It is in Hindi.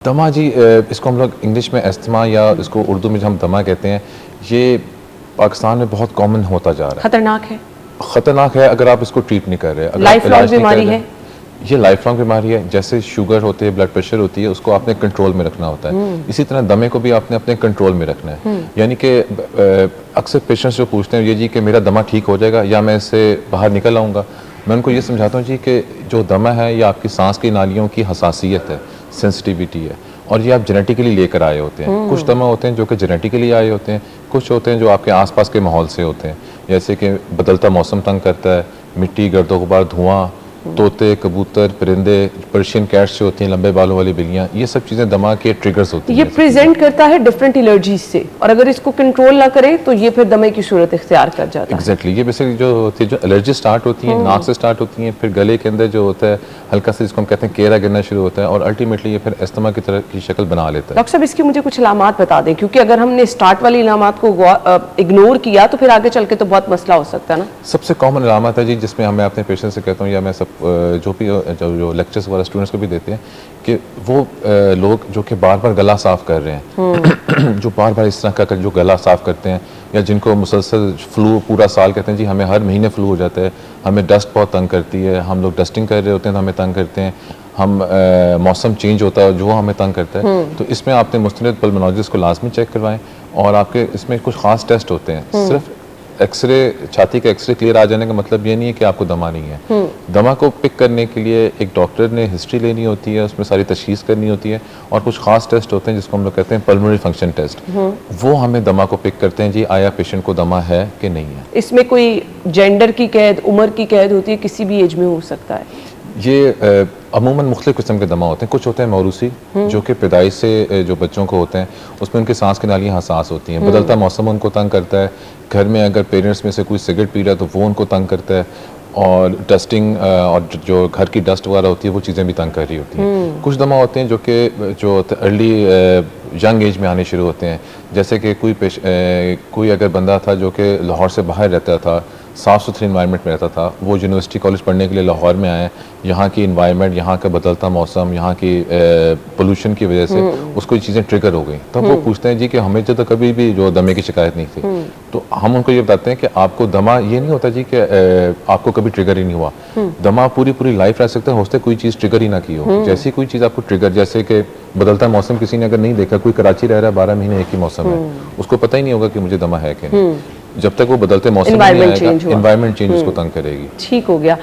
दमा जी, इसको हम लोग इंग्लिश में अस्थमा या इसको उर्दू में हम दमा कहते हैं। ये पाकिस्तान में बहुत कॉमन होता जा रहा है। ख़तरनाक है अगर आप इसको ट्रीट नहीं कर रहे। लाइफ लॉन्ग बीमारी है ये, लाइफ लॉन्ग बीमारी है। जैसे शुगर होती है, ब्लड प्रेशर होती है, उसको आपने कंट्रोल में रखना होता है। इसी तरह दमे को भी आपने अपने कंट्रोल में रखना है। यानी कि अक्सर पेशेंट्स जो पूछते हैं ये जी कि मेरा दमा ठीक हो जाएगा या मैं इससे बाहर निकल आऊँगा, मैं उनको ये समझाता हूँ जी कि जो दमा है ये आपकी सांस की नालियों की हसासियत है, सेंसिटिविटी है, और ये आप जेनेटिकली लेकर आए होते हैं। कुछ दमा होते हैं जो कि जेनेटिकली आए होते हैं, कुछ होते हैं जो आपके आसपास के माहौल से होते हैं। जैसे कि बदलता मौसम तंग करता है, मिट्टी, गर्दो गुबार, धुआं, तोते, कबूतर, परिंदे, पर्शियन कैट्स जो होती हैं, लंबे बालों वाली बिल्लियाँ, ये सब चीज़ें दमा के ट्रिगर्स होती हैं। ये प्रेजेंट करता है डिफरेंट एलर्जीज से, और अगर इसको कंट्रोल ना करें तो ये फिर दमे की सूरत इख्तियार कर जाता है। एग्जैक्टली, ये बेसिकली जो होती है, जो एलर्जी स्टार्ट होती है नाक से स्टार्ट होती हैं, फिर गले के अंदर जो होता है हल्का सा जिसको हम कहते हैं केरा गिरना शुरू होता है, और अल्टीमेटली ये फिर अस्थमा की तरह की शक्ल बना लेता है। डॉक्टर साहब, इसकी मुझे कुछ अलामात बता दें, क्योंकि अगर हमने स्टार्ट वाली अलामात को इग्नोर किया तो फिर आगे चल के तो बहुत मसला हो सकता है ना। सबसे कॉमन अलामत है जी, जिसमें मैं अपने पेशेंट से कहता हूँ या मैं सब जो भी जो लेक्चर्स वाला स्टूडेंट्स को भी देते हैं कि वो लोग जो कि बार बार गला साफ कर रहे हैं जो बार बार इस तरह का जो गला साफ करते हैं, या जिनको मुसलसल फ्लू पूरा साल कहते हैं जी हमें हर महीने फ्लू हो जाता है, हमें डस्ट बहुत तंग करती है, हम लोग डस्टिंग कर रहे होते हैं तो हमें तंग करते हैं, हम मौसम चेंज होता है जो हमें तंग करता है। तो इसमें आपने मुस्तनद पल्मोनोलॉजिस्ट को लाजमी चेक करवाएं, और आपके इसमें कुछ खास टेस्ट होते हैं। सिर्फ एक्सरे, छाती का एक्सरे क्लियर आ जाने का मतलब ये नहीं है कि आपको दमा नहीं है। दमा को पिक करने के लिए एक डॉक्टर ने हिस्ट्री लेनी होती है, उसमें सारी तशखीस करनी होती है, और कुछ खास टेस्ट होते हैं जिसको हम लोग कहते हैं पल्मोनरी फंक्शन टेस्ट। वो हमें दमा को पिक करते हैं जी आया पेशेंट को दमा है कि नहीं है। इसमें कोई जेंडर की कैद, उम्र की कैद होती है, किसी भी एज में हो सकता है? ये अमूमन मुख्तलिफ किस्म के दमा होते हैं। कुछ होते हैं मौरूसी, जो कि पैदाइश से जो बच्चों को होते हैं उसमें उनकी सांस की नालियाँ हसास होती हैं। बदलता मौसम उनको तंग करता है, घर में अगर पेरेंट्स में से कोई सिगरेट पी रहा है तो वो उनको तंग करता है, और डस्टिंग और जो घर की डस्ट वगैरह होती है वो चीज़ें भी तंग कर रही होती हैं। कुछ दमा होते हैं जो कि जो अर्ली यंग एज में आने शुरू होते हैं। जैसे कि कोई अगर बंदा था जो कि लाहौर से बाहर रहता था, साफ़ सुथरी इन्वायरमेंट में रहता था, वो यूनिवर्सिटी कॉलेज पढ़ने के लिए लाहौर में आए, यहाँ की इन्वायरमेंट, यहाँ का बदलता मौसम, यहाँ की पोल्यूशन की वजह से उसको ये चीज़ें ट्रिगर हो गई। तब वो पूछते हैं जी कि हमें तो कभी भी जो दमे की शिकायत नहीं थी। तो हम उनको ये बताते हैं कि आपको दमा ये नहीं होता जी कि आपको कभी ट्रिगर ही नहीं हुआ। दमा पूरी पूरी लाइफ रह सकता है, हो सकता है कोई चीज़ ट्रिगर ही ना की हो। जैसी कोई चीज़ आपको ट्रिगर, जैसे कि बदलता मौसम किसी ने अगर नहीं देखा, कोई कराची रह रहा है 12 महीने एक ही मौसम है, उसको पता ही नहीं होगा कि मुझे दमा है कि नहीं। जब तक वो बदलते मौसम में नहीं आएगा, एनवायरनमेंट चेंज उसको तंग करेगी। ठीक हो गया।